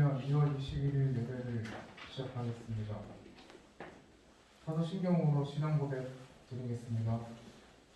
2020년 2월 21일 예배를 시작하겠습니다. 사도신경으로 신앙 고백 드리겠습니다.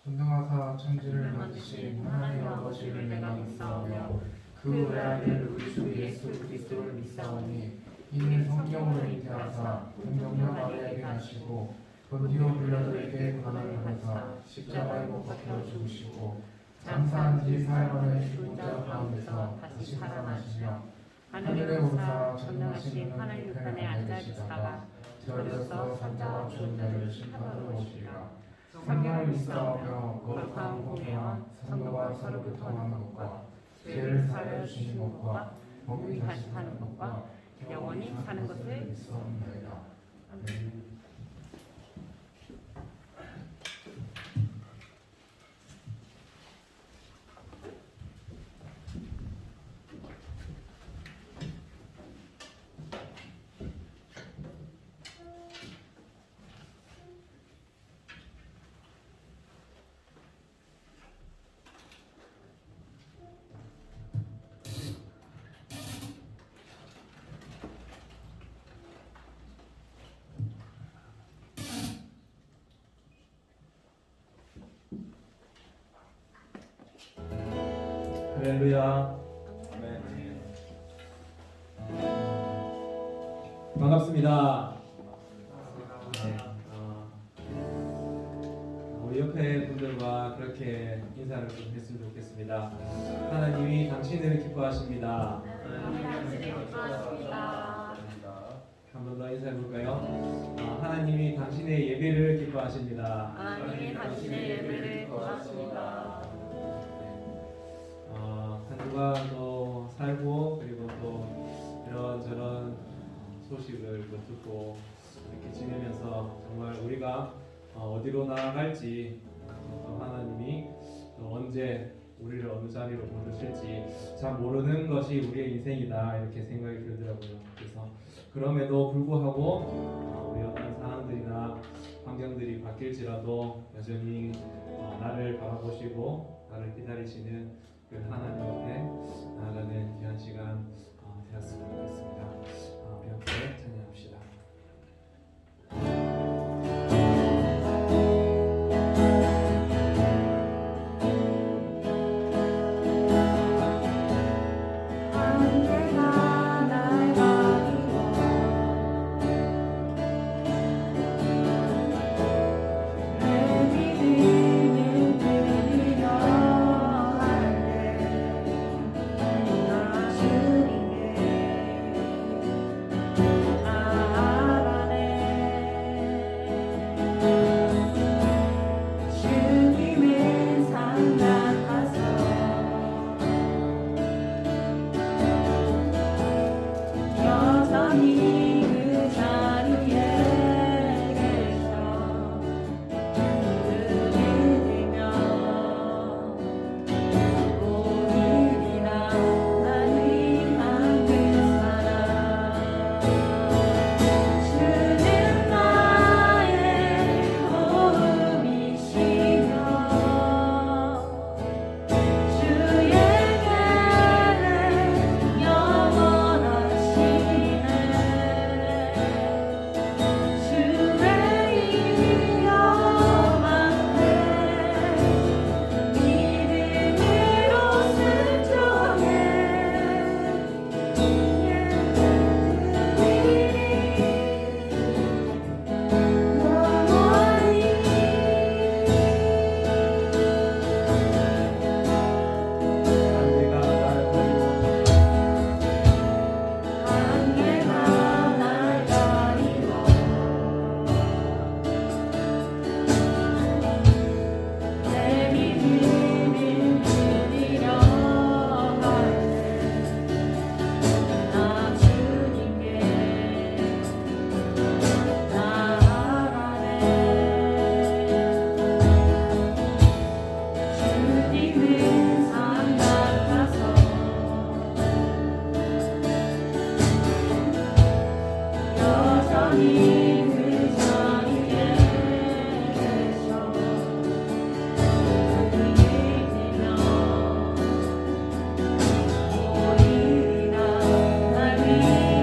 전능하사 천지를 만드신 하나님 아버지를 내가 믿사오며 그 외아들 우리 주 예수 그리스도를 믿사오니 이는 성경으로 잉태하사 동정녀 마리아에게 나시고 본디오 빌라도에게 고난을 받으사 십자가에 못 박혀 죽으시고 장사한 뒤 사흘만에 죽은 자 가운데서 다시 살아나시며 하늘에 오르사 전능하신 하나님 우편에 앉아 계시다가 저리로서 산자와 죽은 자를 심판하러 오시리라. 성령을 믿사오며 거룩한 공회와 성도가 서로 교통하는 것과 죄를 사하여 주시는 것과 몸이 다시 사는 것과 영원히 사는 것을 믿사옵나이다. 아멘. 할렐루야. 아멘. 반갑습니다. 네, 우리 옆에 분들과 그렇게 인사를 좀 했으면 좋겠습니다. 하나님이 당신을 기뻐하십니다. 한 번 더 인사해 볼까요? 하나님이 당신의 예배를 기뻐하십니다. 하나님이 당신의 예배를 기뻐하십니다. 한 주간 또 살고 그리고 또 이런저런 소식을 또 듣고 이렇게 지내면서 정말 우리가 어디로 나아갈지 또 하나님이 또 언제 우리를 어느 자리로 부르실지 잘 모르는 것이 우리의 인생이다 이렇게 생각이 들더라고요. 그래서 그럼에도 불구하고 우리 어떤 상황들이나 환경들이 바뀔지라도 여전히 나를 바라보시고 나를 기다리시는 그 하나님 앞에 나아가는 귀한 시간 되었으면 좋겠습니다. 우리 함께 찬양합시다. 날 위해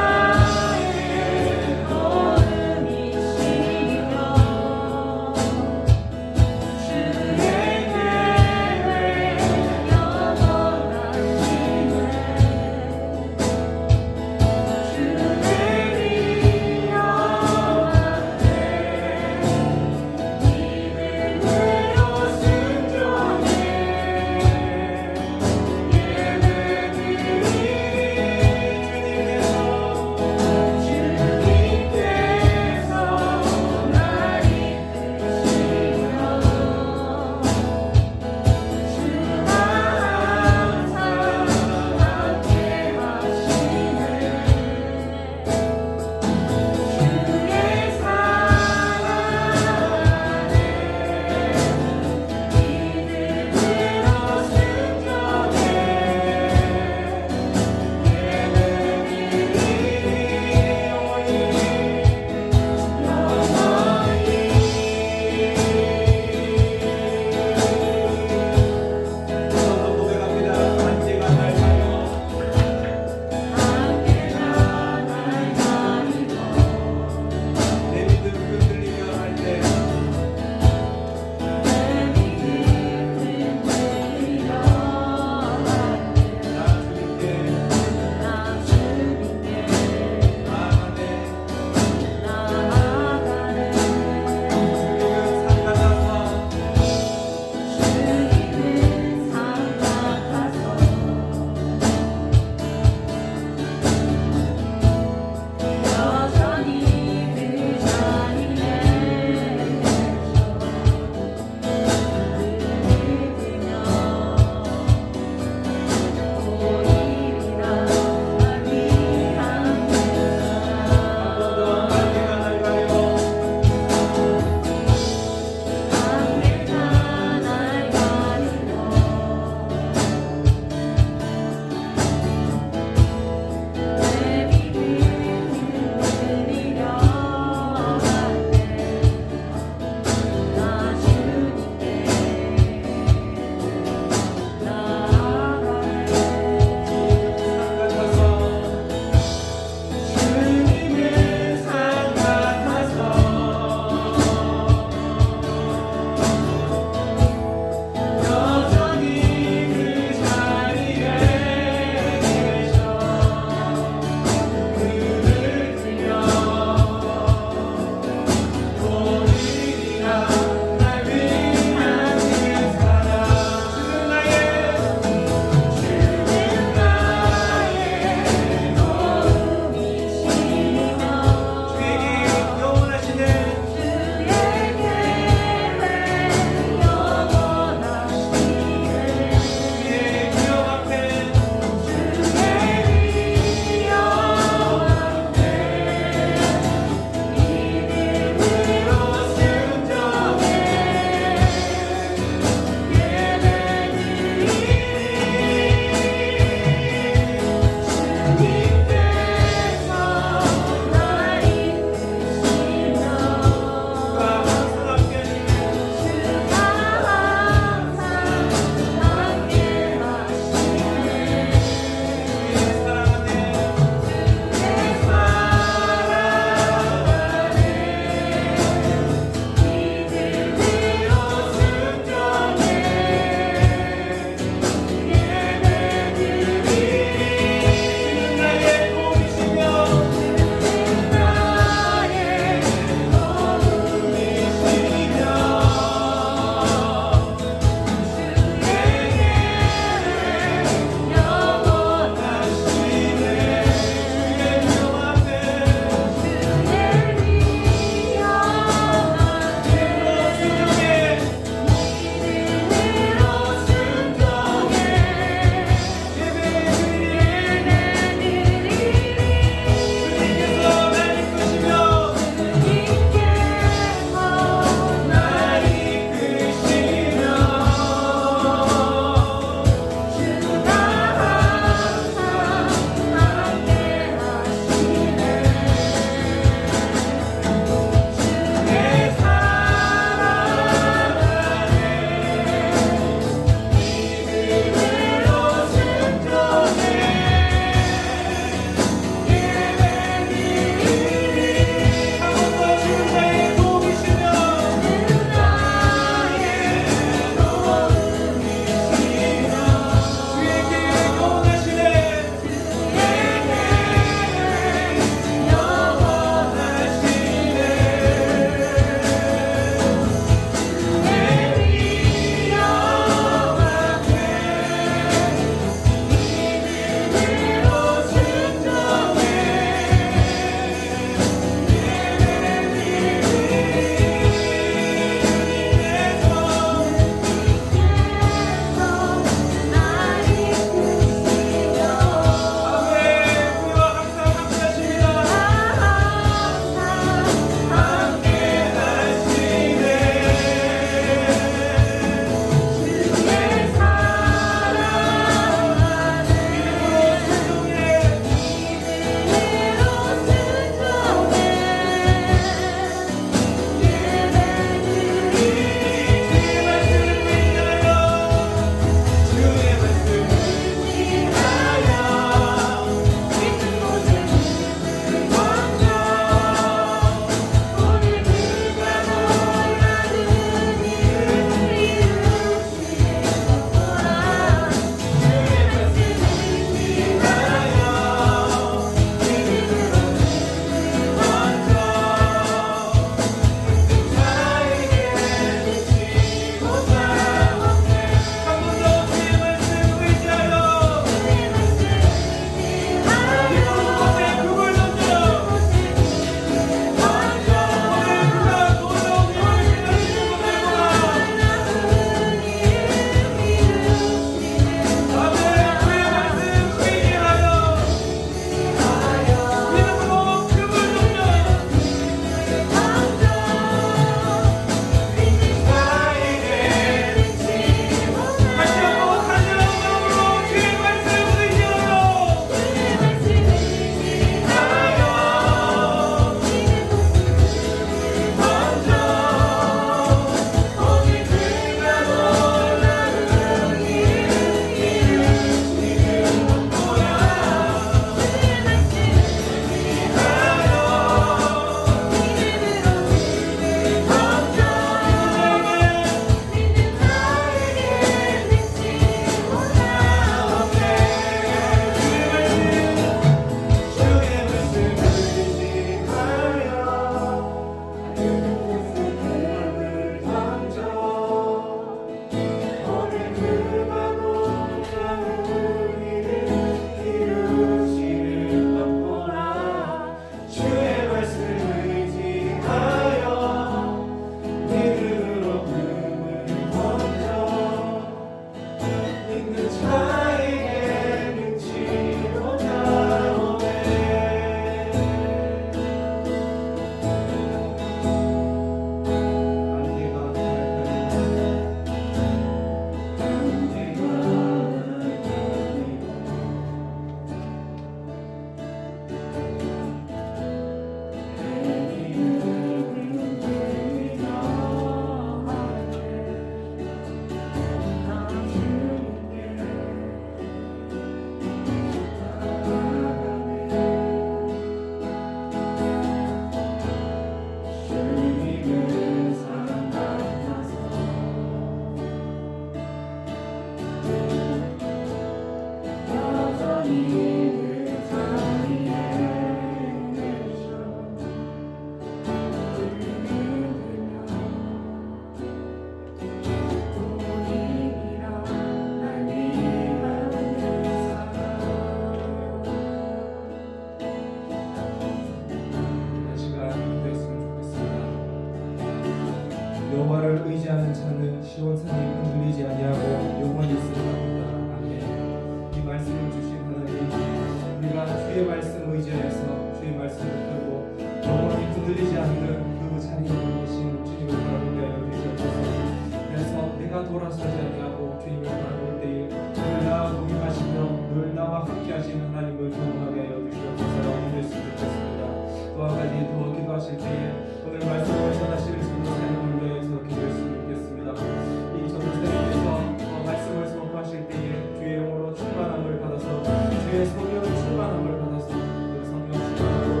우리의 성령 충만함을 받아서 그 성령 충만함으로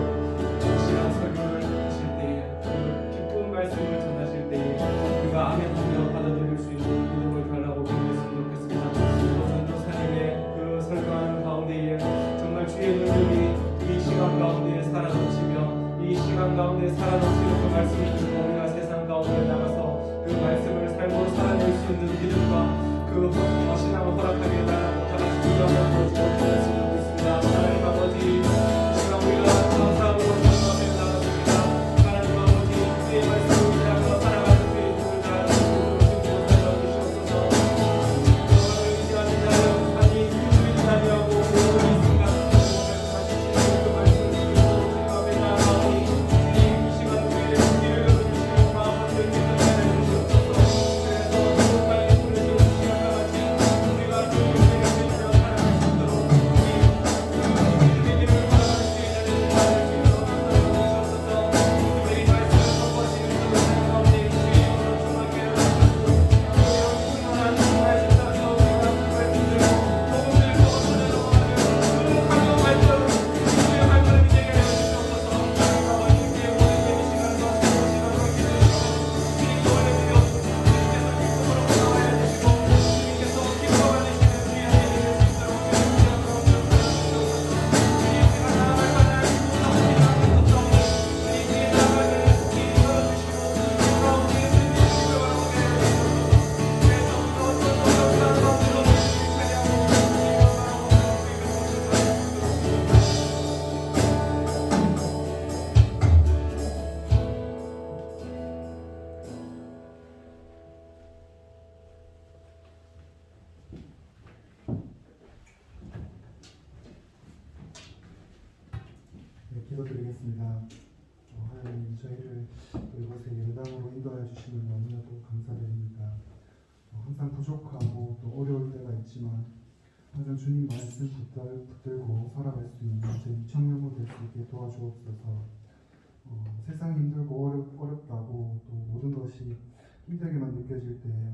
시간 설교를 하실 때에 그 기쁜 말씀을 전하실 때에 그가 아멘하며 받아들일 수 있는 믿음을 달라고 기도했으면 좋겠습니다. 전도사님의 그 설교하는 가운데에 정말 주의 능력이 이 시간 가운데에 살아 넘치며 이 시간 가운데 살아 넘치는 그 말씀을 듣고 우리가 세상 가운데 나가서 그 말씀을 삶으로 살아낼 수 있는 믿음과 그 신앙을 허락하게 달라고 다 같이 기도하며 기도했으면 좋겠습니다. 하나님 아버지, 이 시간 우리가 감사함으로 기도 앞에 나갔습니다. 하나님 아버지, 주의 말씀을 위하여 살아가는 주의 힘을 다하는 주님으로 살아주시옵소서. 오늘 이 시간에 나를 산이 주의 자리하고 오늘 이 순간 말씀하시는 그 말씀을 주님으로 주님 앞에 나아가니 주님 이 시간 우리의 길을 주시고 마음을 열기를 주시옵소서. 그래서 행복하게 부르시는 시간과 같이 우리가 주님의 길을 살아갈 수 있도록 주님의 길을 걸어갈 수 있는 자를 주님으로 감사하옵소서. 우리의 말씀을 선포하시는 그들 가운데 주의 힘으로 충만케 하시옵소서. 충만한 말씀 따라서 우리가 그 말씀을 복음을 행복하며 발걸음 주의 발걸음이 되게 하여 주시옵소서. 아버지 주의 모든 예배 시간과 수고 시간과 기도의 시간 주님께 올려드려 주님께서 기쁨으로 나와야 되시고 주님께서 기뻐 받으시는 주의 하나님 될수 있도록 주님 기도하옵소서. 주님 제가 나아갈 만한 무섭습니다. 걱정이 주님 뒤에 나아갈 때는 길 열어주시고 돌아오게 해주시고 돌아오게 해주시옵소서. 그래서 어떤 어려운 가운데로 주님 찬양하고 주님 영광하고 네, 기도드리겠습니다. 하나님, 저희를 이곳에 예배당으로 인도하여 주시면 너무나도 감사드립니다. 항상 부족하고 또 어려울 때가 있지만 항상 주님 말씀 붙들고 살아갈 수 있는 저희 청년부 될 수 있게 도와주옵소서. 세상이 힘들고 어렵다고 또 모든 것이 힘들게만 느껴질 때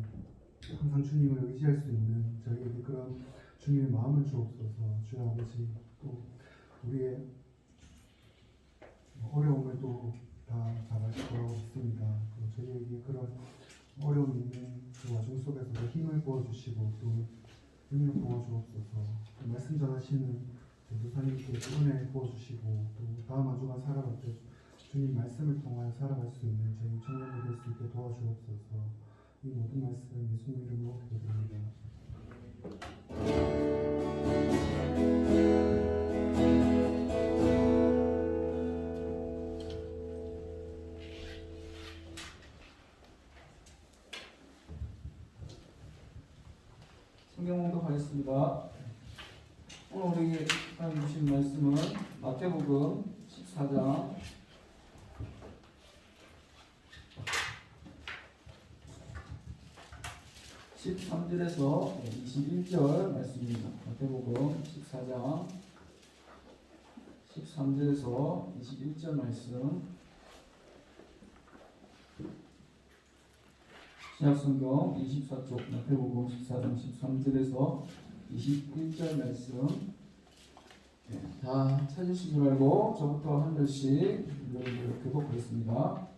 항상 주님을 의지할 수 있는 저희에게 그런 주님의 마음을 주옵소서. 주여 아버지, 또 우리의 어려움을 또 다 잘할 거라고 믿습니다. 또 저희에게 그런 어려움이 있는 그 와중 속에서도 힘을 부어주시고 또 능력 부어주옵소서. 또 말씀 전하시는 전도사님께 은혜 부어주시고 또 다음 한 주간 살아갈 때 주님 말씀을 통하여 살아갈 수 있는 저희 청년들 될 수 있게 도와주옵소서. 이 모든 말씀 예수님 이름으로 기도드립니다. 성경 공독하겠습니다. 오늘 우리 하나님 주신 말씀은 마태복음 14장 13절에서 21절 말씀입니다. 마태복음 14장 13절에서 21절 말씀. 신약성경 24쪽 마태복음 14장 13절에서 21절 말씀. 다 찾으신 줄 알고 저부터 한 절씩 교독하겠습니다.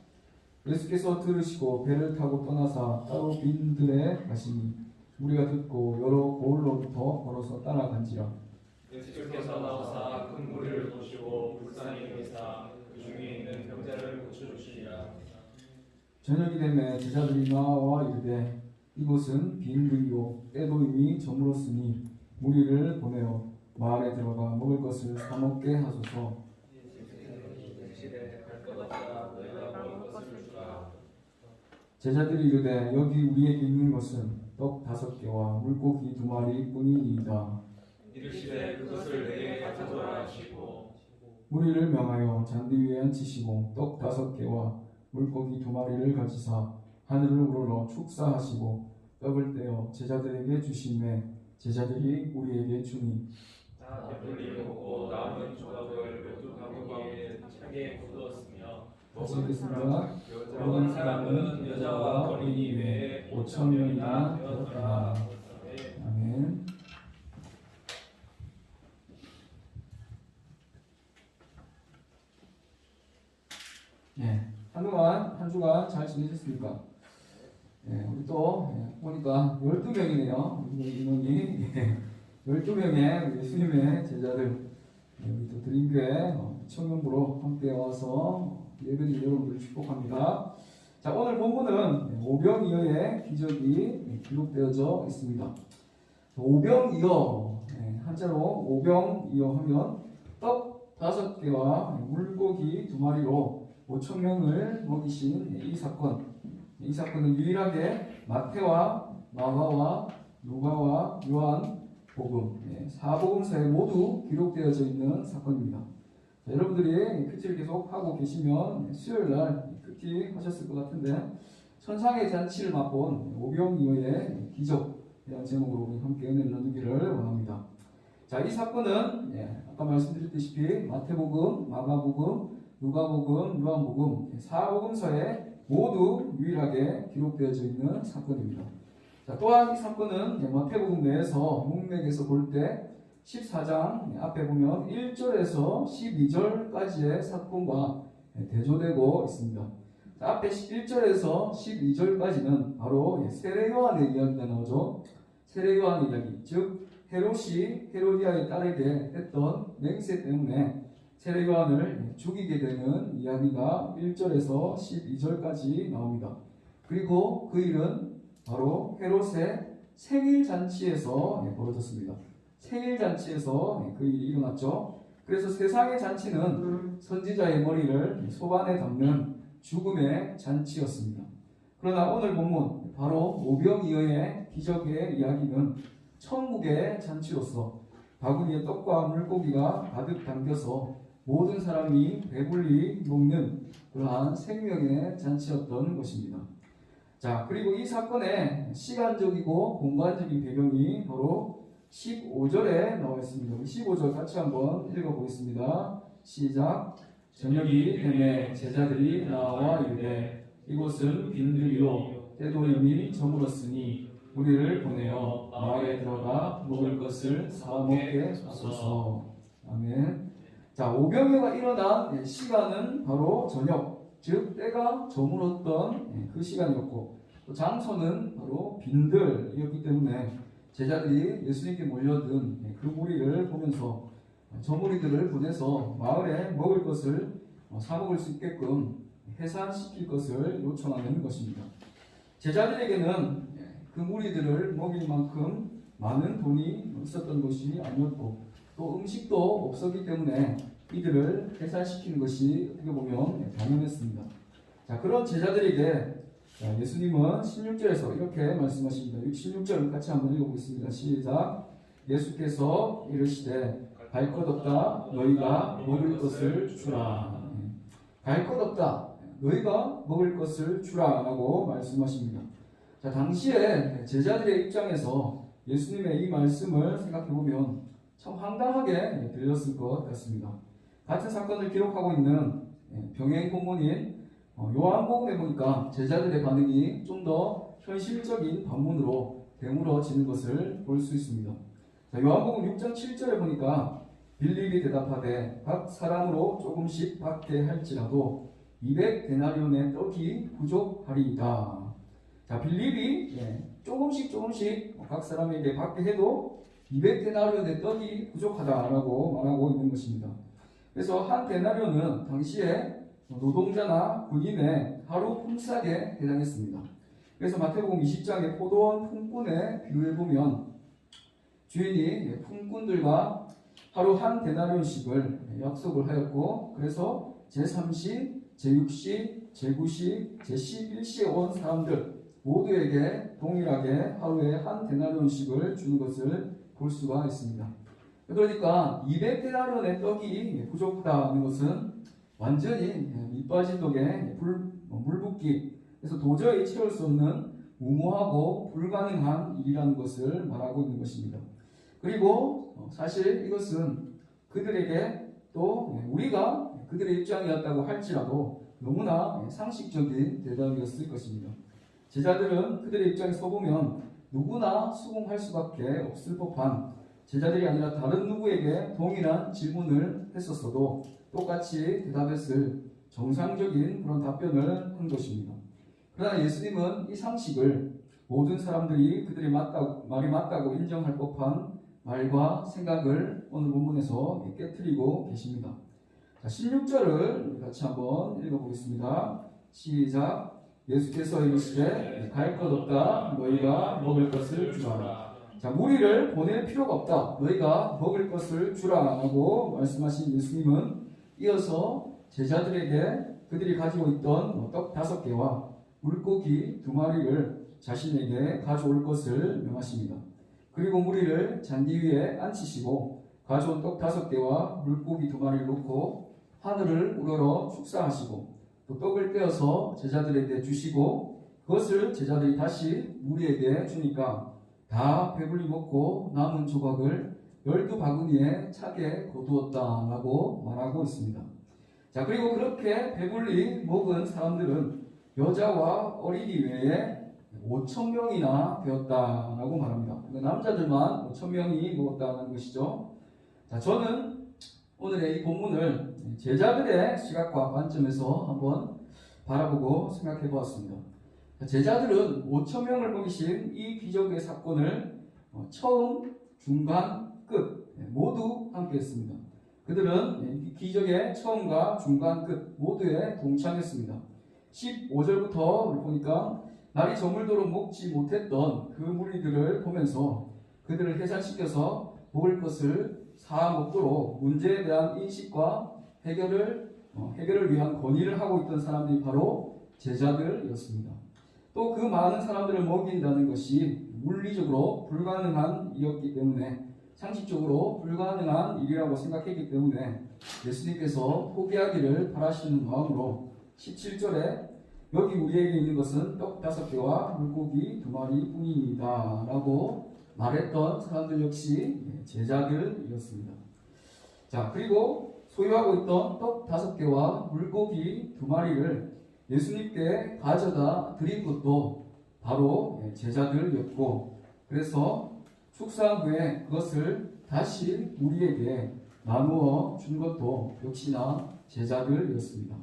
예수께서 들으시고 배를 타고 떠나사 따로 빈 들에 가시니 우리가 듣고 여러 고을로부터 걸어서 따라간지라. 예수께서 나오사 큰 무리를 보시고 불쌍히 여기사 그 중에 있는 병자를 고쳐주시니라. 저녁이 되매 제자들이 나와 이르되 이곳은 빈 들이요 때도 이미 저물었으니 무리를 보내어 마을에 들어가 먹을 것을 사 먹게 하소서. 제자들이 이르되 여기 우리에게 있는 것은 떡 5개와 물고기 2마리 뿐이니이다. 이르시되 그것을 내게 가져오라 하시고 무리를 명하여 잔디 위에 앉히시고 떡 5개와 물고기 2마리를 가지사 하늘을 우러러 축사하시고 떡을 떼어 제자들에게 주시매 제자들이 우리에게 주니 다 배불리 먹고 남은 조각을 모두 가구에 차게 거두었으며 같이 읽겠습니다. 먹은 사람은 여자와 어린이 외에 5,000명이나 되었더라. 아멘. 한 주간 잘 지내셨습니까? 예, 우리 또 보니까 12명이네요. 인원이 12명의 우리 예수님의 제자들 우리 또 드림교회 청년부로 함께 와서 예배를 여러분들 축복합니다. 자, 오늘 본문은 오병이어의 기적이 기록되어져 있습니다. 오병이어, 한자로 오병이어 하면 떡 5개와 물고기 2마리로 5,000명을 먹이신 이 사건. 이 사건은 유일하게 마태와 마가와 누가와 요한 복음, 사복음서에 모두 기록되어져 있는 사건입니다. 자, 여러분들이 큐티를 계속 하고 계시면 수요일 날 큐티 하셨을 것 같은데 천상의 잔치를 맛본 오병이어의 기적이라는 제목으로 우리 함께 은혜를 나누기를 원합니다. 자, 이 사건은 아까 말씀드렸다시피 마태복음, 마가복음, 누가복음, 요한복음 4복음서에 모두 유일하게 기록되어져 있는 사건입니다. 자, 또한 이 사건은 마태복음 내에서 문맥에서 볼 때 14장 앞에 보면 1절에서 12절까지의 사건과 대조되고 있습니다. 자, 앞에 1절에서 12절까지는 바로 세례 요한의 이야기가 나오죠. 세례 요한의 이야기, 즉 헤롯이 헤로디아의 딸에게 했던 맹세 때문에 세례 요한을 죽이게 되는 이야기가 1절에서 12절까지 나옵니다. 그리고 그 일은 바로 헤롯의 생일 잔치에서 벌어졌습니다. 생일 잔치에서 그 일이 일어났죠. 그래서 세상의 잔치는 선지자의 머리를 소반에 담는 죽음의 잔치였습니다. 그러나 오늘 본문 바로 오병이어의 기적의 이야기는 천국의 잔치로서 바구니에 떡과 물고기가 가득 담겨서 모든 사람이 배불리 먹는 그러한 생명의 잔치였던 것입니다. 자, 그리고 이 사건의 시간적이고 공간적인 배경이 바로 15절에 나와 있습니다. 15절 같이 한번 읽어보겠습니다. 시작. 저녁이 되매 제자들이 나와 이르되 이곳은 빈들이요 때도 이미 저물었으니 우리를 보내어 마을에 들어가 먹을 것을 사먹게 하소서. 아멘. 자, 오병이어가 일어난 시간은 바로 저녁, 즉 때가 저물었던 그 시간이었고 또 장소는 바로 빈들이었기 때문에 제자들이 예수님께 몰려든 그 무리를 보면서 저 무리들을 보내서 마을에 먹을 것을 사 먹을 수 있게끔 해산시킬 것을 요청하는 것입니다. 제자들에게는 그 무리들을 먹일 만큼 많은 돈이 있었던 것이 아니었고 또 음식도 없었기 때문에 이들을 해산시키는 것이 어떻게 보면 당연했습니다. 자, 그런 제자들에게 예수님은 16절에서 이렇게 말씀하십니다. 16절 같이 한번 읽어보겠습니다. 시작. 예수께서 이르시되 갈 것 없다 너희가 먹을 것을 주라. 갈 것 없다 너희가 먹을 것을 주라 라고 말씀하십니다. 자, 당시에 제자들의 입장에서 예수님의 이 말씀을 생각해보면 참 황당하게 들렸을 것 같습니다. 같은 사건을 기록하고 있는 병행 본문인 요한복음에 보니까 제자들의 반응이 좀 더 현실적인 반문으로 되물어지는 것을 볼 수 있습니다. 자, 요한복음 6장 7절에 보니까 빌립이 대답하되 각 사람으로 조금씩 받게 할지라도 200데나리온의 떡이 부족하리이다. 자, 빌립이 조금씩 각 사람에게 받게 해도 200데나리온의 떡이 부족하다라고 말하고 있는 것입니다. 그래서 한 데나리온은 당시에 노동자나 군인의 하루 품삯에 해당했습니다. 그래서 마태복음 20장의 포도원 품꾼에 비유해보면 주인이 품꾼들과 하루 한 데나리온씩을 약속을 하였고 그래서 제3시, 제6시, 제9시, 제11시에 온 사람들 모두에게 동일하게 하루에 한 데나리온씩을 주는 것을 볼 수가 있습니다. 그러니까 200데나리온의 떡이 부족하다는 것은 완전히 밑빠진 독에 물붓기, 그래서 도저히 채울 수 없는 무모하고 불가능한 일이라는 것을 말하고 있는 것입니다. 그리고 사실 이것은 그들에게 또 우리가 그들의 입장이었다고 할지라도 너무나 상식적인 대답이었을 것입니다. 제자들은 그들의 입장에 서보면 누구나 수긍할 수밖에 없을 법한 제자들이 아니라 다른 누구에게 동일한 질문을 했었어도 똑같이 대답했을 정상적인 그런 답변을 한 것입니다. 그러나 예수님은 이 상식을 모든 사람들이 그들이 말이 맞다고 인정할 법한 말과 생각을 오늘 본문에서 깨뜨리고 계십니다. 자, 16절을 같이 한번 읽어보겠습니다. 시작. 예수께서 이르시되 갈 것 없다. 너희가 먹을 것을 주라. 자, 무리를 보낼 필요가 없다. 너희가 먹을 것을 주라라고 말씀하신 예수님은 이어서 제자들에게 그들이 가지고 있던 떡 5개와 물고기 2마리를 자신에게 가져올 것을 명하십니다. 그리고 무리를 잔디 위에 앉히시고 가져온 떡 5개와 물고기 2마리를 놓고 하늘을 우러러 축사하시고 또 떡을 떼어서 제자들에게 주시고 그것을 제자들이 다시 무리에게 주니까 다 배불리 먹고 남은 조각을 12바구니에 차게 거두었다라고 말하고 있습니다. 자, 그리고 그렇게 배불리 먹은 사람들은 여자와 어린이 외에 5,000명이나 되었다라고 말합니다. 남자들만 5,000명이 먹었다는 것이죠. 자, 저는 오늘의 이 본문을 제자들의 시각과 관점에서 한번 바라보고 생각해 보았습니다. 제자들은 5,000명을 먹이신 이 기적의 사건을 처음, 중간, 끝 모두 함께 했습니다. 그들은 이 기적의 처음과 중간, 끝 모두에 동참했습니다. 15절부터 보니까 날이 저물도록 먹지 못했던 그 무리들을 보면서 그들을 해산시켜서 먹을 것을 사 먹도록 문제에 대한 인식과 해결을 위한 건의를 하고 있던 사람들이 바로 제자들이었습니다. 또 그 많은 사람들을 먹인다는 것이 물리적으로 불가능한 일이었기 때문에 상식적으로 불가능한 일이라고 생각했기 때문에 예수님께서 포기하기를 바라시는 마음으로 17절에 여기 우리에게 있는 것은 떡 5개와 물고기 2마리 뿐입니다 라고 말했던 사람들 역시 제자들이었습니다. 자, 그리고 소유하고 있던 떡 5개와 물고기 2마리를 예수님께 가져다 드린 것도 바로 제자들이었고, 그래서 축사한 후에 그것을 다시 우리에게 나누어 준 것도 역시나 제자들이었습니다.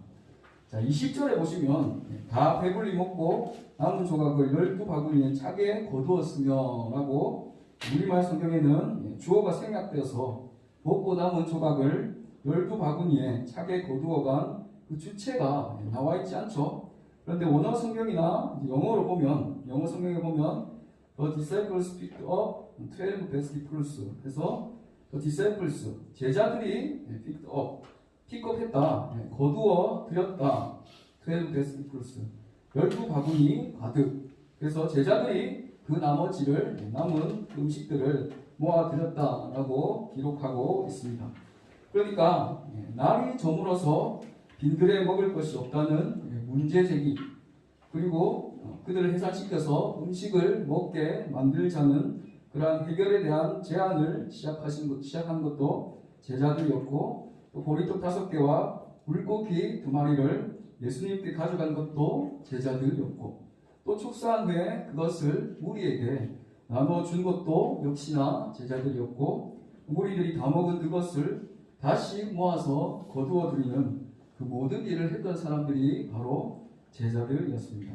자, 20절에 보시면 다 배불리 먹고 남은 조각을 12바구니에 차게 거두었으며 라고 우리말 성경에는 주어가 생략되어서 먹고 남은 조각을 12바구니에 차게 거두어간 그 주체가 나와 있지 않죠. 그런데 원어 성경이나 영어 성경에 보면 The disciples picked up 12 basketfuls. 그래서 The disciples, 제자들이 picked up, 픽업했다, 거두어 드렸다. 12 basketfuls, 12바구니 가득. 그래서 제자들이 그 나머지를 남은 음식들을 모아드렸다라고 기록하고 있습니다. 그러니까 날이 저물어서 빈들에 먹을 것이 없다는 문제제기, 그리고 그들을 해산시켜서 음식을 먹게 만들자는 그러한 해결에 대한 제안을 시작한 것도 제자들이었고, 또 보리떡 5개와 물고기 2마리를 예수님께 가져간 것도 제자들이었고, 또 축사한 후에 그것을 무리에게 나눠준 것도 역시나 제자들이었고, 무리들이 다 먹은 그것을 다시 모아서 거두어 드리는 그 모든 일을 했던 사람들이 바로 제자들이었습니다.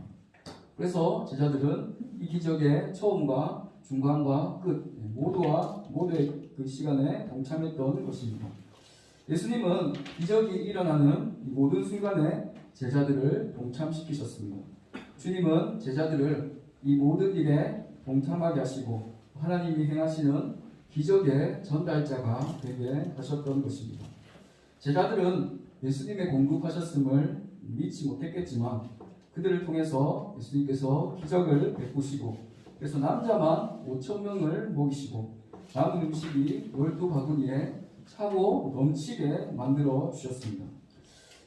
그래서 제자들은 이 기적의 처음과 중간과 끝 모두의 그 시간에 동참했던 것입니다. 예수님은 기적이 일어나는 이 모든 순간에 제자들을 동참시키셨습니다. 주님은 제자들을 이 모든 일에 동참하게 하시고 하나님이 행하시는 기적의 전달자가 되게 하셨던 것입니다. 제자들은 예수님의 공급하셨음을 믿지 못했겠지만 그들을 통해서 예수님께서 기적을 베푸시고, 그래서 남자만 5,000명을 먹이시고 남은 음식이 12바구니에 차고 넘치게 만들어 주셨습니다.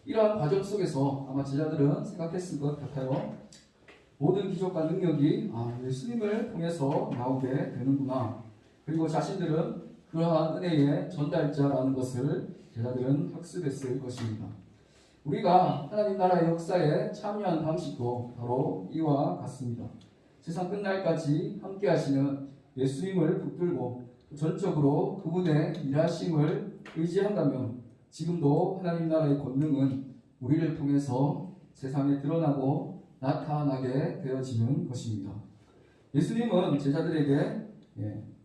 이러한 과정 속에서 아마 제자들은 생각했을 것 같아요. 모든 기적과 능력이 예수님을 통해서 나오게 되는구나. 그리고 자신들은 그러한 은혜의 전달자라는 것을 제자들은 학습했을 것입니다. 우리가 하나님 나라의 역사에 참여한 방식도 바로 이와 같습니다. 세상 끝날까지 함께 하시는 예수님을 붙들고 전적으로 그분의 일하심을 의지한다면 지금도 하나님 나라의 권능은 우리를 통해서 세상에 드러나고 나타나게 되어지는 것입니다. 예수님은 제자들에게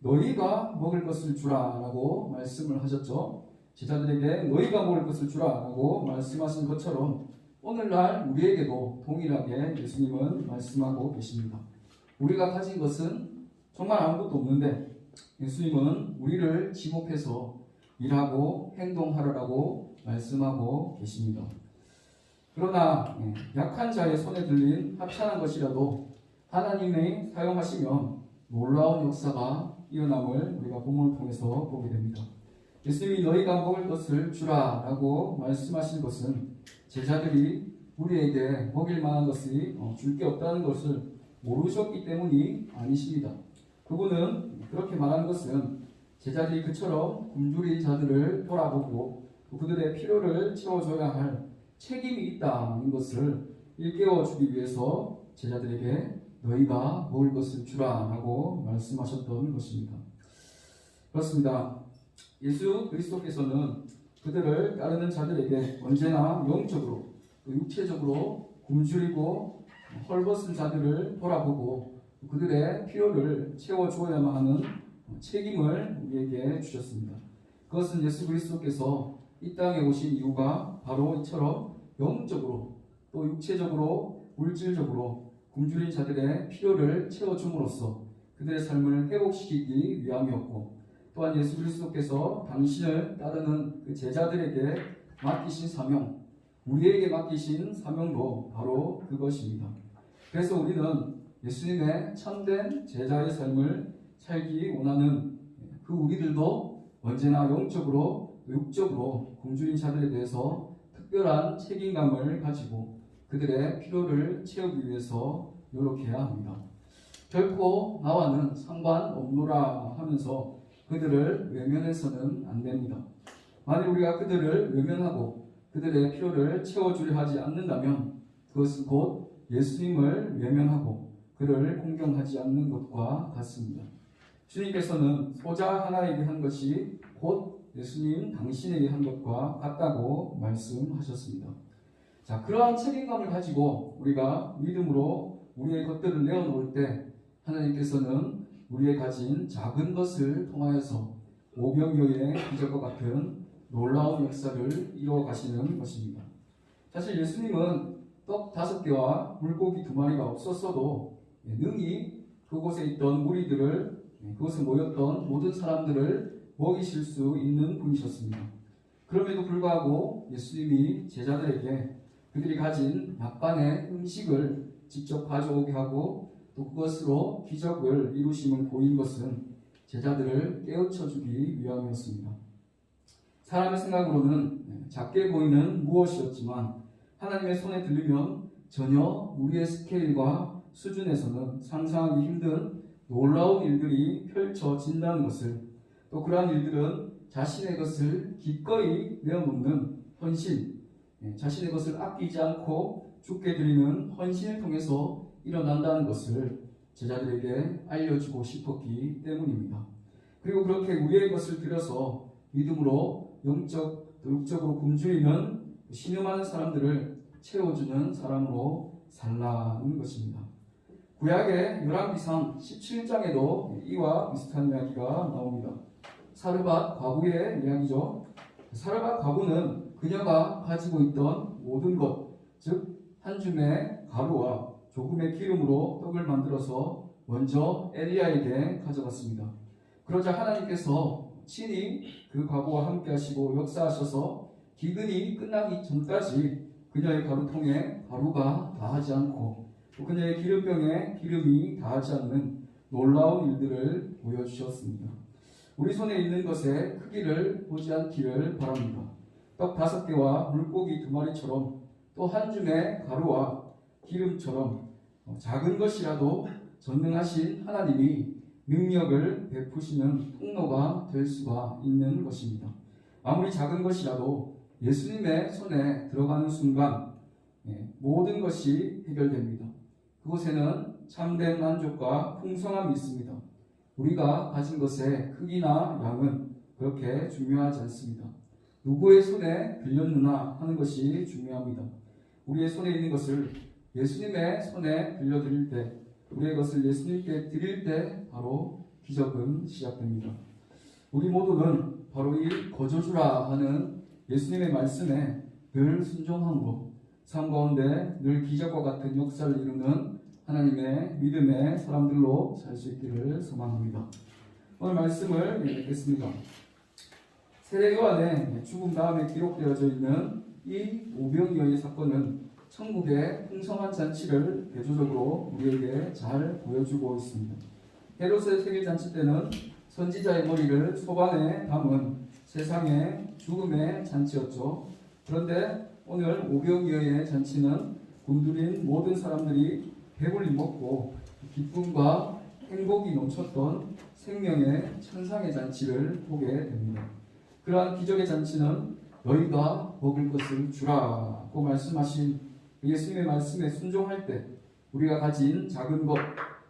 너희가 먹을 것을 주라라고 말씀을 하셨죠. 제자들에게 너희가 먹을 것을 주라라고 말씀하신 것처럼 오늘날 우리에게도 동일하게 예수님은 말씀하고 계십니다. 우리가 가진 것은 정말 아무것도 없는데 예수님은 우리를 지목해서 일하고 행동하라고 말씀하고 계십니다. 그러나 약한 자의 손에 들린 합찬한 것이라도 하나님이 사용하시면 놀라운 역사가 일어남을 우리가 본문을 통해서 보게 됩니다. 예수님이 너희가 먹을 것을 주라라고 말씀하신 것은 제자들이 우리에게 먹일 만한 것이 줄 게 없다는 것을 모르셨기 때문이 아니십니다. 그분은 그렇게 말하는 것은 제자들이 그처럼 굶주린 자들을 돌아보고 그들의 필요를 채워줘야 할 책임이 있다는 것을 일깨워주기 위해서 제자들에게 너희가 먹을 것을 주라라고 말씀하셨던 것입니다. 그렇습니다. 예수 그리스도께서는 그들을 따르는 자들에게 언제나 영적으로 육체적으로 굶주리고 헐벗은 자들을 돌아보고 그들의 필요를 채워주어야만 하는 책임을 우리에게 주셨습니다. 그것은 예수 그리스도께서 이 땅에 오신 이유가 바로 이처럼 영적으로 또 육체적으로 물질적으로 굶주린 자들의 필요를 채워줌으로써 그들의 삶을 회복시키기 위함이었고 또한 예수 그리스도께서 당신을 따르는 그 제자들에게 맡기신 사명, 우리에게 맡기신 사명도 바로 그것입니다. 그래서 우리는 예수님의 참된 제자의 삶을 살기 원하는 그 우리들도 언제나 영적으로 육적으로 굶주린 자들에 대해서 특별한 책임감을 가지고 그들의 필요를 채우기 위해서 노력해야 합니다. 결코 나와는 상관없노라 하면서 그들을 외면해서는 안 됩니다. 만일 우리가 그들을 외면하고 그들의 필요를 채워주려 하지 않는다면 그것은 곧 예수님을 외면하고 그를 공경하지 않는 것과 같습니다. 주님께서는 소자 하나에게 한 것이 곧 예수님 당신에게 한 것과 같다고 말씀하셨습니다. 자, 그러한 책임감을 가지고 우리가 믿음으로 우리의 것들을 내어놓을 때 하나님께서는 우리의 가진 작은 것을 통하여서 오병이어의 기적과 같은 놀라운 역사를 이루어 가시는 것입니다. 사실 예수님은 떡 5개와 물고기 2마리가 없었어도 능히 그곳에 있던 무리들을 그곳에 모였던 모든 사람들을 먹이실 수 있는 분이셨습니다. 그럼에도 불구하고 예수님이 제자들에게 그들이 가진 약간의 음식을 직접 가져오게 하고 또 그것으로 기적을 이루심을 보인 것은 제자들을 깨우쳐주기 위함이었습니다. 사람의 생각으로는 작게 보이는 무엇이었지만 하나님의 손에 들리면 전혀 우리의 스케일과 수준에서는 상상하기 힘든 놀라운 일들이 펼쳐진다는 것을 또 그러한 일들은 자신의 것을 기꺼이 내어놓는 헌신, 자신의 것을 아끼지 않고 죽게 드리는 헌신을 통해서 일어난다는 것을 제자들에게 알려주고 싶었기 때문입니다. 그리고 그렇게 우리의 것을 들여서 믿음으로 영적 또 육적으로 굶주리는 신음하는 사람들을 채워주는 사람으로 살라는 것입니다. 구약의 열왕기상 17장에도 이와 비슷한 이야기가 나옵니다. 사르밧 과부의 이야기죠. 사르밧 과부는 그녀가 가지고 있던 모든 것, 즉 한 줌의 가루와 조금의 기름으로 떡을 만들어서 먼저 엘리야에게 가져갔습니다. 그러자 하나님께서 친히 그 과부와 함께 하시고 역사하셔서 기근이 끝나기 전까지 그녀의 가루통에 가루가 다하지 않고 또 그녀의 기름병에 기름이 다하지 않는 놀라운 일들을 보여주셨습니다. 우리 손에 있는 것의 크기를 보지 않기를 바랍니다. 떡 5개와 물고기 2마리처럼 또 한 줌의 가루와 기름처럼 작은 것이라도 전능하신 하나님이 능력을 베푸시는 통로가 될 수가 있는 것입니다. 아무리 작은 것이라도 예수님의 손에 들어가는 순간 모든 것이 해결됩니다. 그곳에는 참된 만족과 풍성함이 있습니다. 우리가 가진 것의 크기나 양은 그렇게 중요하지 않습니다. 누구의 손에 빌렸느냐 하는 것이 중요합니다. 우리의 손에 있는 것을 예수님의 손에 빌려드릴 때, 우리의 것을 예수님께 드릴 때 바로 기적은 시작됩니다. 우리 모두는 바로 이 거저주라 하는 예수님의 말씀에 늘 순종함으로 삶 가운데 늘 기적과 같은 역사를 이루는 하나님의 믿음의 사람들로 살 수 있기를 소망합니다. 오늘 말씀을 읽겠습니다. 세례 요한의 죽음 다음에 기록되어져 있는 이 오병이어의 사건은 천국의 풍성한 잔치를 대조적으로 우리에게 잘 보여주고 있습니다. 헤롯의 생일잔치 때는 선지자의 머리를 소반에 담은 세상의 죽음의 잔치였죠. 그런데 오늘 오병이어의 잔치는 굶주린 모든 사람들이 배불리 먹고 기쁨과 행복이 넘쳤던 생명의 천상의 잔치를 보게 됩니다. 그러한 기적의 잔치는 너희가 먹을 것을 주라고 말씀하신 예수님의 말씀에 순종할 때 우리가 가진 작은 것,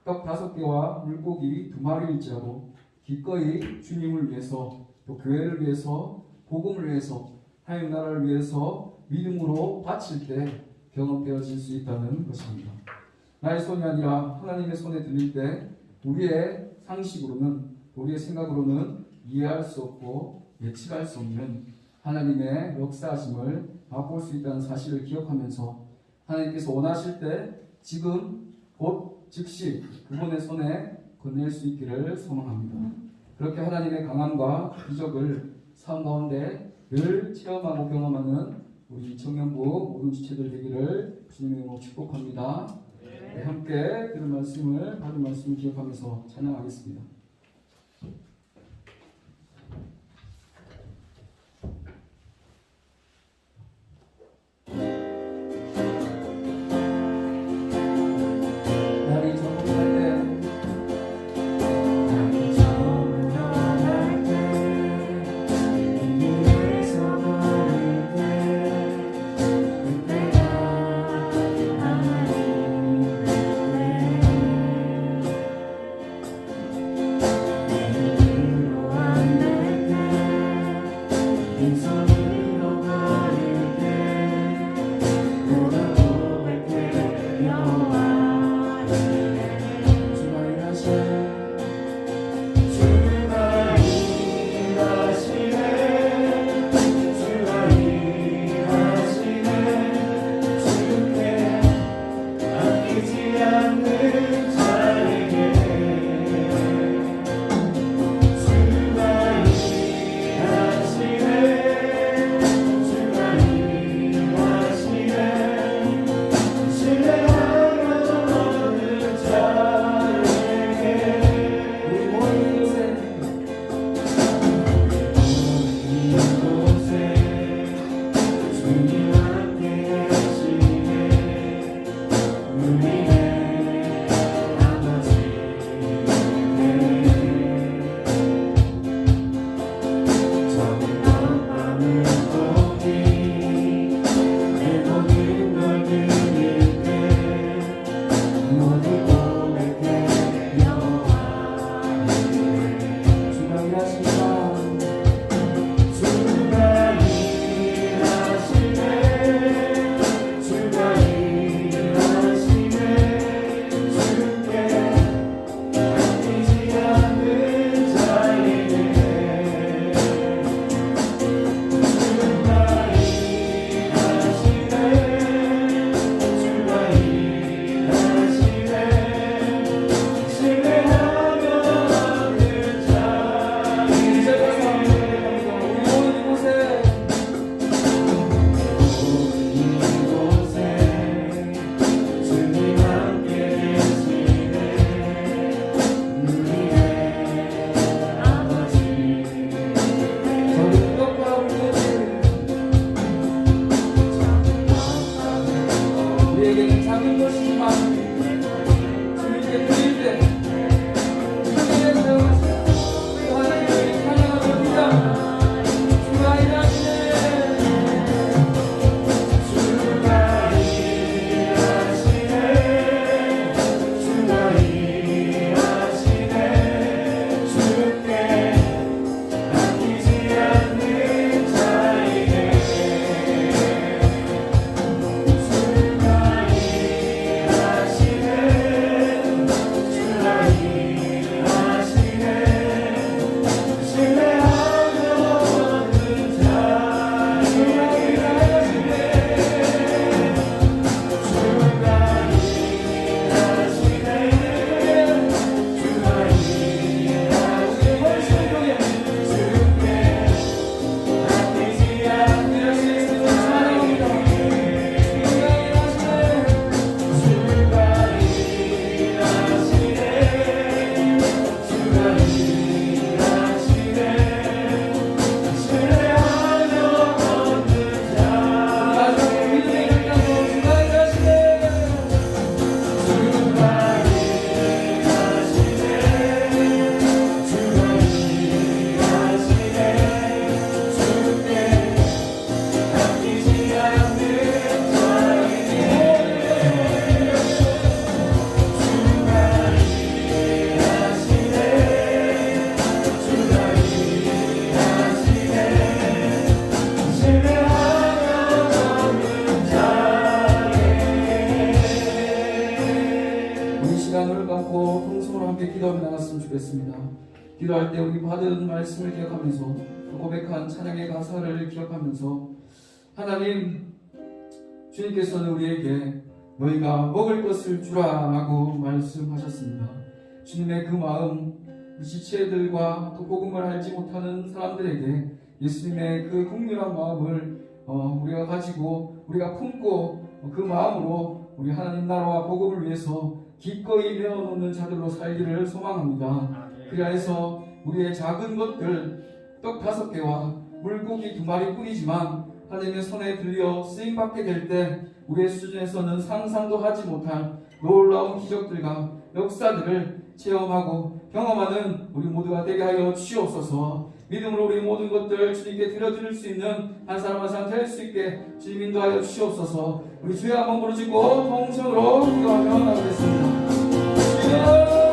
떡 5개와 물고기 2마리일지라도 기꺼이 주님을 위해서 또 교회를 위해서 복음을 위해서 하나님 나라를 위해서 믿음으로 바칠 때 경험되어질 수 있다는 것입니다. 나의 손이 아니라 하나님의 손에 들릴 때 우리의 상식으로는 우리의 생각으로는 이해할 수 없고 예측할 수 없는 하나님의 역사하심을 맛볼 수 있다는 사실을 기억하면서 하나님께서 원하실 때 지금 곧 즉시 그분의 손에 건넬 수 있기를 소망합니다. 그렇게 하나님의 강함과 기적을 삶 가운데 늘 체험하고 경험하는 우리 청년부 모든 지체들 되기를 주님의 이름으로 축복합니다. 네, 함께 들은 말씀을 받은 말씀을 기억하면서 찬양하겠습니다. 날이 저물어갈 때 기도할 때 우리 받은 말씀을 기억하면서 또 고백한 찬양의 가사를 기억하면서 하나님, 주님께서는 우리에게 너희가 먹을 것을 주라 라고 말씀하셨습니다. 주님의 그 마음, 지체들과 또 복음을 알지 못하는 사람들에게 예수님의 그 국률한 마음을 우리가 가지고 우리가 품고 그 마음으로 우리 하나님 나라와 복음을 위해서 기꺼이 내어놓는 자들로 살기를 소망합니다. 그리하여서 우리의 작은 것들 떡 5개와 물고기 2마리뿐이지만 하나님의 손에 들려 쓰임받게 될 때 우리의 수준에서는 상상도 하지 못할 놀라운 기적들과 역사들을 체험하고 경험하는 우리 모두가 되게 하여 주시옵소서. 믿음으로 우리 모든 것들 주님께 드려드릴 수 있는 한 사람 한 사람 될 수 있게 주님 인도하여 주시옵소서. 우리 주여 한번 부르짖고 통성으로 기도하며 나가겠습니다. 주여,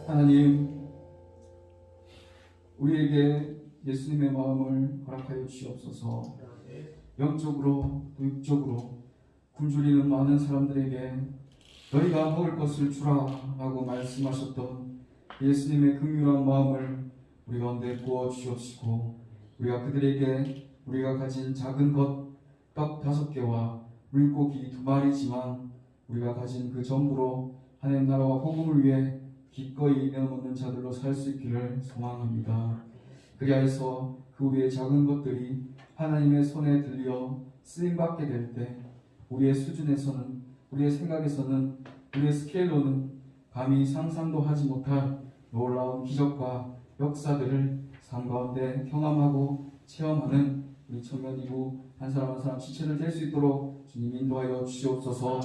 하나님, 우리에게 예수님의 마음을 허락하여 주시옵소서. 영적으로 또 육적으로 굶주리는 많은 사람들에게 너희가 먹을 것을 주라 라고 말씀하셨던 예수님의 긍휼한 마음을 우리 가운데 부어 주시옵시고, 우리가 그들에게 우리가 가진 작은 것 떡 5개와 물고기 2마리지만 우리가 가진 그 전부로 하나님 나라와 복음을 위해 기꺼이 내어놓는 자들로 살 수 있기를 소망합니다. 그리하여서 그 우리의 작은 것들이 하나님의 손에 들려 쓰임받게 될 때 우리의 수준에서는, 우리의 생각에서는, 우리의 스케일로는 감히 상상도 하지 못할 놀라운 기적과 역사들을 삶 가운데 경험하고 체험하는 우리 청년 이부 한 사람 한 사람 지체들 될 수 있도록 주님 인도하여 주시옵소서.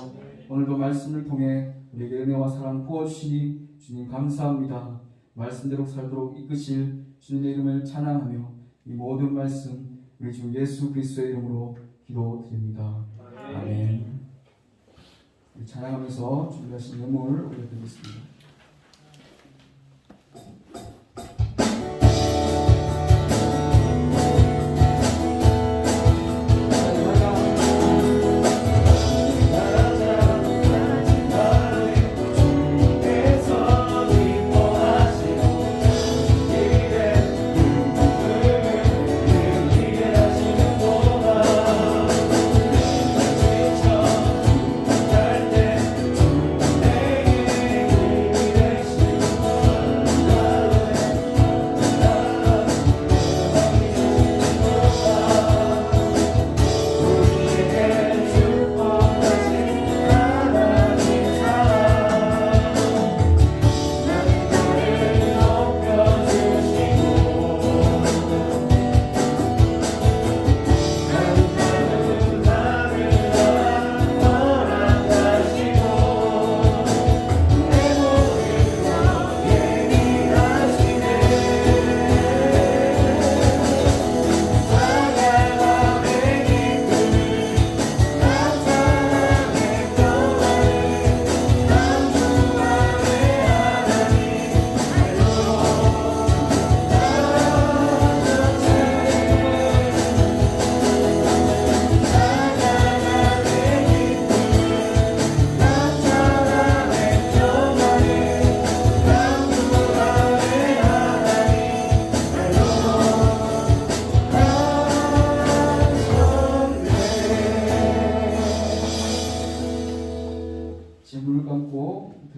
오늘도 말씀을 통해 우리에게 은혜와 사랑 부어주시니 주님 감사합니다. 말씀대로 살도록 이끄실 주님의 이름을 찬양하며 이 모든 말씀 우리 주 예수 그리스도의 이름으로 기도드립니다. 아멘. 찬양하면서 준비하신 예물 올려드리겠습니다.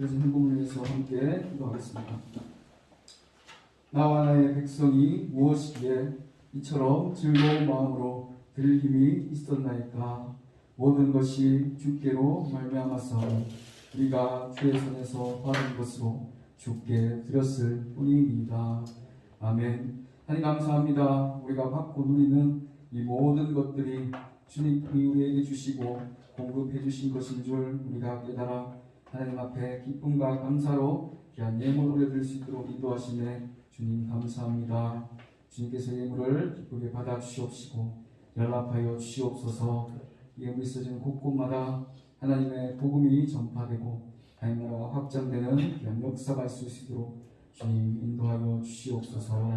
드려진 헌금을 위해서 함께 기도하겠습니다. 나와 나의 백성이 무엇이기에 이처럼 즐거운 마음으로 드릴 힘이 있었나이까. 모든 것이 주께로 말미암아서 우리가 주의 손에서 받은 것으로 주께 드렸을 뿐입니다. 아멘. 하나님 감사합니다. 우리가 받고 누리는 이 모든 것들이 주님이 우리에게 주시고 공급해 주신 것인 줄 우리가 깨달아 하나님 앞에 기쁨과 감사로 귀한 예물을 올려드릴 수 있도록 인도하시네 주님 감사합니다. 주님께서 예물을 기쁘게 받아 주시옵시고 연락하여 주시옵소서. 예물이 있어지는 곳곳마다 하나님의 복음이 전파되고 하나님 나라가 확장되는 귀한 역사가 있을 수 있도록 주님 인도하여 주시옵소서.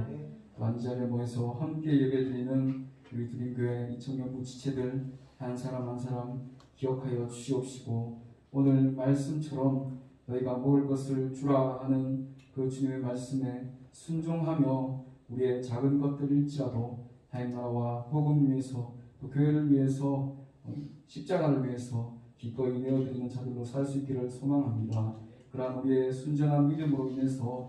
또 이 자리에 모여서 함께 예배드리는 우리 드림교회 이청년부 지체들 한 사람 한 사람 기억하여 주시옵시고 오늘 말씀처럼 너희가 먹을 것을 주라 하는 그 주님의 말씀에 순종하며 우리의 작은 것들일지라도 하나님 나라와 복음 위해서 또 교회를 위해서 십자가를 위해서 기꺼이 내어드리는 자들로 살 수 있기를 소망합니다. 그러한 우리의 순전한 믿음으로 인해서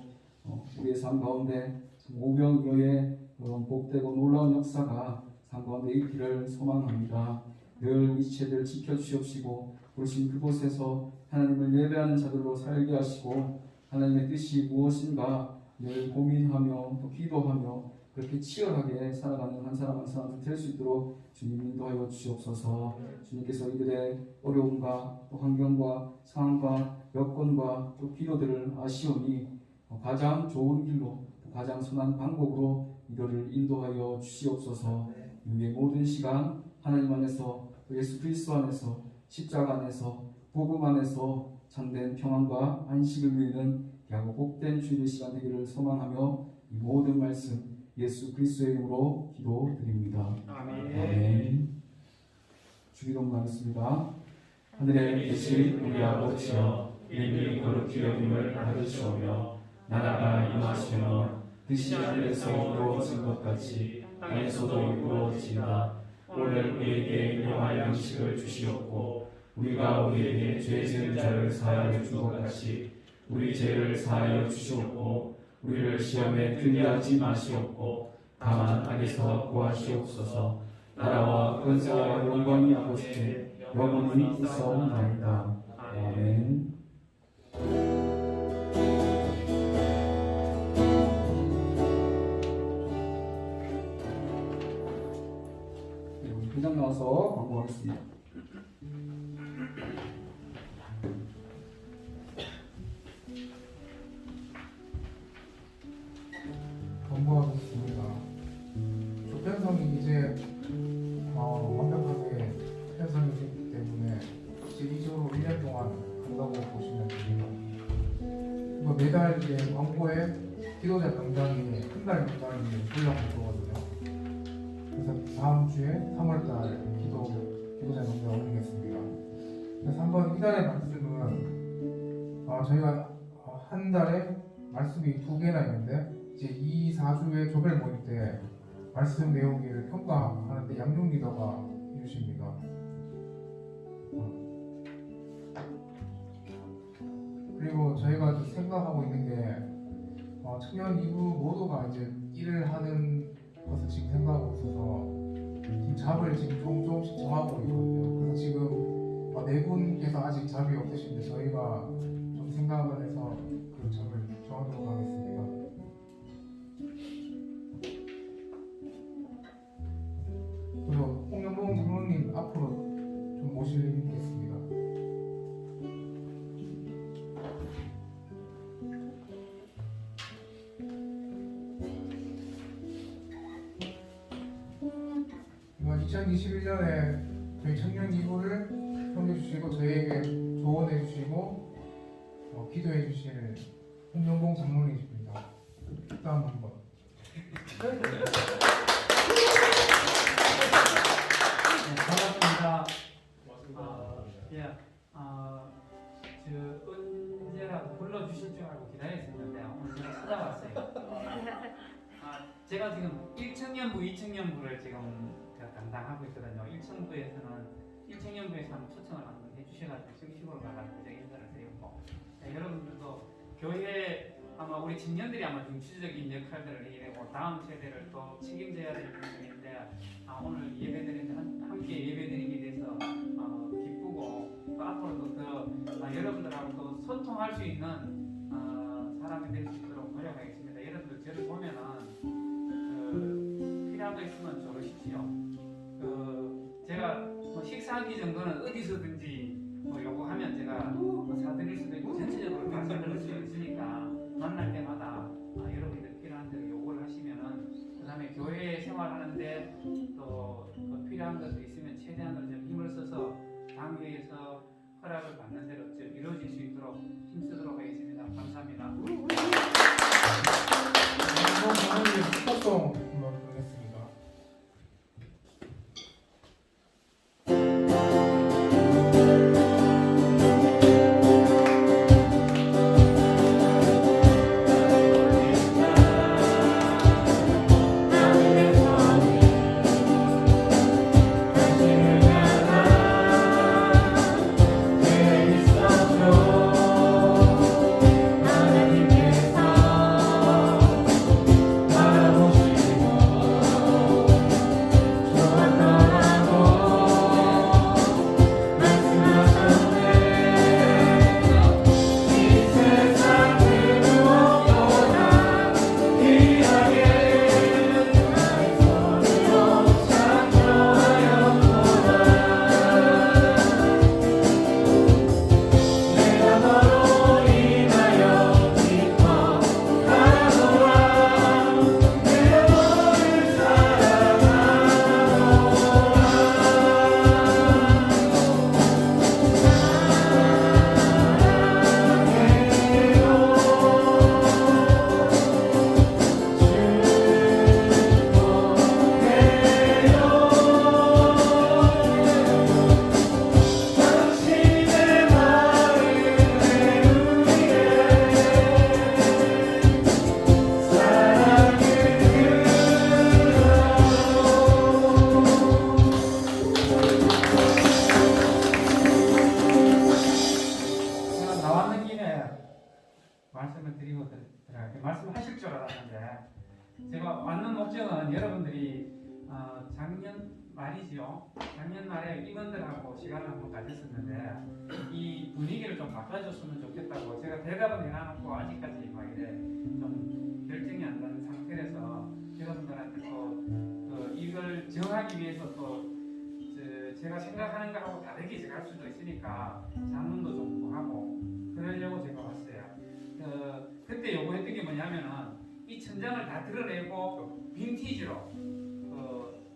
우리의 삶 가운데 오병이어의 그런 복되고 놀라운 역사가 삶 가운데 있기를 소망합니다. 늘 이치들 지켜주시옵시고 부르신 그곳에서 하나님을 예배하는 자들로 살게 하시고 하나님의 뜻이 무엇인가 늘 고민하며 또 기도하며 그렇게 치열하게 살아가는 한 사람 한 사람 될 수 있도록 주님 인도하여 주시옵소서. 주님께서 이들의 어려움과 또 환경과 상황과 여건과 또 필요들을 아시오니 가장 좋은 길로 가장 선한 방법으로 이들을 인도하여 주시옵소서. 우리의 모든 시간 하나님 안에서 또 예수 그리스도 안에서 십자가 안에서 복음 안에서 참된 평안과 안식을 누리는 야고 복된 주님의 시간 되기를 소망하며 이 모든 말씀 예수 그리스도의 이름으로 기도드립니다. 아멘. 주기도문 하겠습니다. 하늘에 계신 우리 아버지여 이름이 거룩히 여김을 받으시오며 나라가 임하시며 뜻이 하늘에서 이루어진 것 같이 땅에서도 이루어지이다. 오늘 우리에게 일용할 양식을 주시옵고 우리가 우리에게 죄 지은 자를 사하여 준 것 같이 우리 죄를 사하여 주시옵고 우리를 시험에 들게 하지 마시옵고 다만 악에서 구하시옵소서. 나라와 권세와 영광이 아버지께 영원히 있사옵나이다. 아멘. 우리 회장 나와서 광고하겠습니다. 권고하겠습니다. 조편성이 이제 완벽하게 편성이 됐기 때문에 시기적으로 1년 동안 간다고 보시면 됩니다. 매달 이제 광고에 기도자 명단이 한 달 명단이 올라갈 거거든요. 그래서 다음 주에 3월달 기도자 명단 올리겠습니다. 그래서 한번 이달의 말씀은 저희가 한 달에 말씀이 2개나 있는데 이제 4주의 조별 모임 때 말씀 내용을 평가하는데 양중 리더가 해주십니다. 그리고 저희가 생각하고 있는 게 청년 2부 모두가 이제 일을 하는 것을 지금 생각하고 있어서 지금 잡을 지금 조금씩 정하고 있거든요. 그래서 지금 4분께서 아직 잡이 없으신데 저희가 좀 생각을 해서 그 잡을 정하도록 하겠습니다. 그리고 홍영봉 장로님 앞으로 좀 모시겠습니다. 이번 2021년에 저희 청년 기부를 협력해 주시고 저희에게 조언해 주시고 기도해 주실 홍영봉 장로님이십니다. 다음 한번. 반갑습니다. 언제라도 불러주실 줄 알고 기다렸었는데 오늘 제가 찾아왔어요. 제가 지금 1청년부, 2청년부를 지금 제가 담당하고 있거든요. 1청년부에서는 초청을 한번 해주셔가지고 시골 가가지고 제가 인사를 드리고 자, 여러분들도 교회 아마 우리 청년들이 아마 중추적인 역할들을 해야 되고 다음 세대를 또 책임져야 될 부분인데 오늘 예배드리는 함께 예배드리게 돼서 기쁘고 또 앞으로도 더 여러분들하고 또 소통할 수 있는 사람이 될 수 있도록 노력하겠습니다. 여러분들 저를 보면은 필요한 거 있으면 적으십시오. 제가 뭐 식사하기 정도는 어디서든지 뭐 요구하면 제가 뭐 사드릴 수도 있고 전체적으로 말씀드릴 수 있으니까 만날 때마다 여러분들 필요한 대로 요구를 하시면은 그다음에 교회 생활하는데 또 필요한 것도 있으면 최대한으로 좀 힘을 써서 당회에서 허락을 받는 대로 좀 이루어질 수 있도록 힘쓰도록 하겠습니다. 감사합니다. 오늘 스포송 한번 보겠습니다. 제가 나왔는 김에 말씀을 드리고 들어갈게요. 말씀하실 줄 알았는데 제가 왔는 목적은 여러분들이 작년 말이지요. 작년 말에 임원들하고 시간을 한번 가졌었는데 이 분위기를 좀 바꿔줬으면 좋겠다고 제가 대답은 해놔놓고 아직까지 막 이래 좀 결정이 안 난 상태라서 여러분들한테 또 이걸 정하기 위해서 또 제가 생각하는 거하고 다르게 제가 할 수도 있으니까 장문도 좀 구하고 그러려고 제가 왔어요. 그때 요구했던 게 뭐냐면은 이 천장을 다 드러내고 빈티지로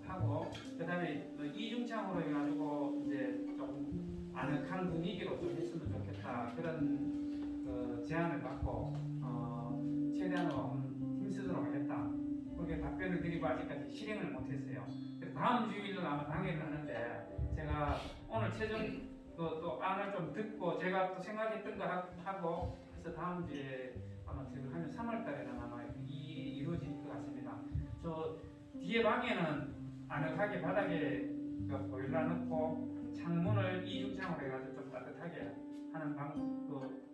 하고 그다음에 이중창으로 해가지고 이제 좀 아늑한 분위기로 좀 했으면 좋겠다 그런 제안을 받고 최대한으로 힘쓰도록 하겠다 그렇게 답변을 드리고 아직까지 실행을 못했어요. 다음 주일로 아마 당회를 하는데 제가 오늘 최종 또 안을 좀 듣고 제가 또 생각했던 거 하고 그래서 다음 주에 아마 제가 하면 3월 달에는 아마 이루어질 것 같습니다. 저 뒤에 방에는 아늑하게 바닥에 보일러 넣고 창문을 이중창으로 해가지고 좀 따뜻하게 하는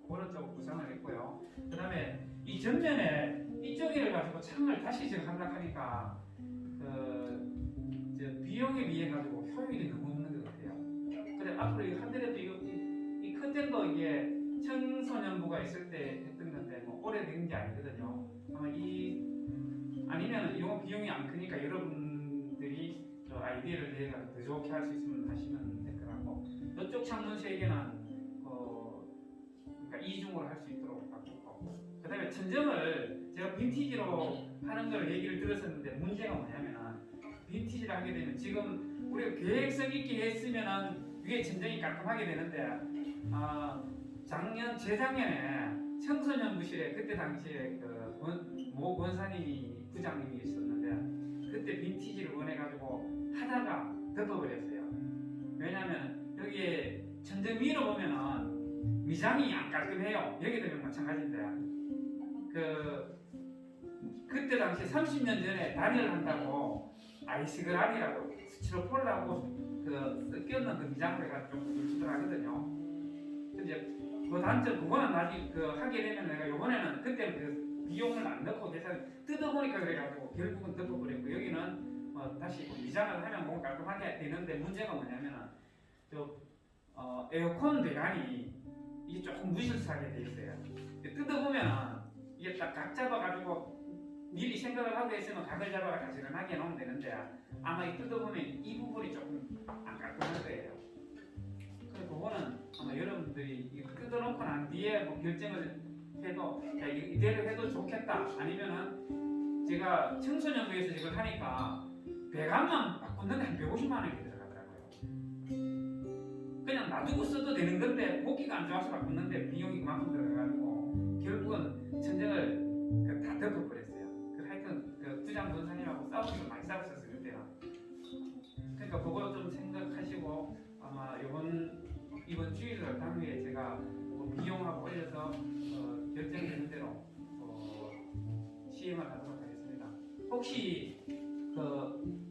그런 쪽 구상을 했고요. 그 다음에 이 전면에 이쪽을 가지고 창을 다시 지금 하려니까 비용에 비해 가지고 효율이 너무 없는 것 같아요. 그래 앞으로 이 하더라도 이 커튼도 이게 청소년부가 있을 때 했던 건데 뭐 오래된 게 아니거든요. 아마 아니면 이거 비용이 안 크니까 여러분들이 아이디어를 내가 더 좋게 할 수 있으면 하시면 될 것 같고 이쪽 창문 3개는 그러니까 이중으로 할 수 있도록 바꾸고 그 다음에 천정을 제가 빈티지로 하는 걸 얘기를 들었었는데 문제가 뭐냐면은 빈티지를 하게 되면 지금 우리가 계획성 있게 했으면은 위에 천정이 깔끔하게 되는데 재작년에 청소년부실에 그때 당시에 모 권사님이 부장님이 있었는데 그때 빈티지를 원해가지고 하다가 덮어버렸어요. 왜냐하면 여기에 천정 위로 보면은 미장이 안 깔끔해요. 여기도 마찬가지인데 그때 당시 30년 전에 단열을 한다고 아이스그라이라고 스티로폴라고 껴놓은 그 미장으로 해가지고 좀 불치더라거든요. 근데 그 단점 그거는 나중에 그 하게 되면 내가 요번에는 그때는 그 비용을 안 넣고 계산 뜯어보니까 그래가지고 결국은 덮어버렸고 여기는 다시 미장을 하면 뭔가 깔끔하게 되는데 문제가 뭐냐면은 에어컨 배관이 이게 조금 무실수하게 돼 있어요. 뜯어보면은 이게 딱 각 잡아가지고 미리 생각을 하고 있으면 각을 잡아가 가지런하게 놓으면 되는데 아마 이 뜯어보면 이 부분이 조금 안 깔끔할 거예요. 그래서 그거는 아마 여러분들이 이거 뜯어놓고 난 뒤에 뭐 결정을 해도 야, 이대로 해도 좋겠다 아니면은 제가 청소년부에서 이걸 하니까 배관만 바꾸는데 한 150만 원이 들어가더라고요. 그냥 놔두고 써도 되는 건데 보기가 안 좋아서 바꾸는데 비용이 그만큼 들어가가지고 결국은 천정을 다 덮어버렸어요. 그래서 하여튼 그 부장 권사님하고 싸우면서 많이 싸웠었어요 그때요. 그러니까 그거 좀 생각하시고 아마 이번 주일날 당일에 제가 비용하고 올려서 결정되는 대로 시행을 하도록 하겠습니다. 혹시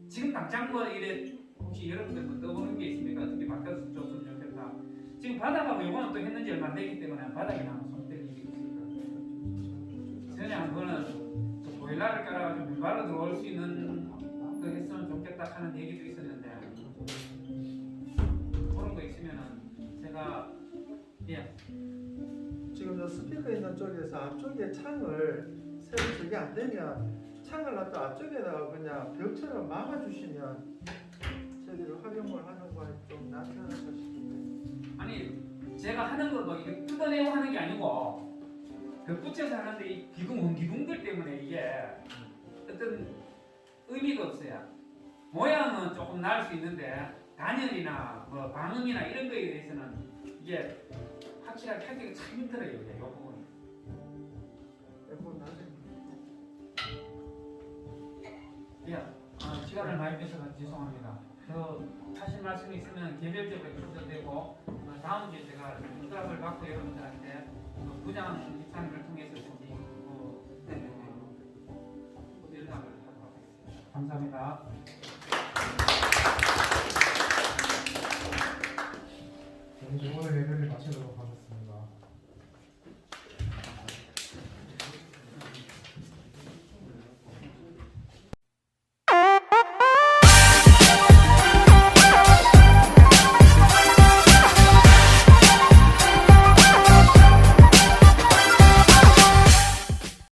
지금 당장 이래 혹시 여러분들 뭐 떠오르는 게 있습니까? 어떻게 바꿔서 줬으면 좋겠다. 지금 바닥하고 요거는 또 했는지 얼마 안 되기 때문에 바닥에 한번 손댈 일이 있을 거예요. 전에 한 번은 보일러를 깔아가지고 민발로 들어올 수 있는 거 했으면 좋겠다 하는 얘기도 있었는데 그런 거 있으면은 제가 지금 저 스피커 있는 쪽에서 앞쪽에 창을 새로 저게 안 되면 창을 놨다 앞쪽에다가 그냥 벽처럼 막아주시면 저기를 활용을 하는 거에 좀 낫지 않을까 싶은데. 아니 제가 하는 거뭐 이게 뜯어내고 하는 게 아니고 그 붙여서 하는데 이 기둥들 때문에 이게 어떤 의미가 없어요. 모양은 조금 나을 수 있는데 단열이나 뭐 방음이나 이런 거에 대해서는 이게 확실하게 하기가 참 힘들어요. 이 부분이. 그건 나중에. 시간을 많이 뺏어서 죄송합니다. 하실 말씀이 있으면 개별적으로 주셔도 되고 다음 주에 제가 응답을 받고 여러분들한테 부장 입사님을 통해서든지 연락을 하도록 하겠습니다. 감사합니다.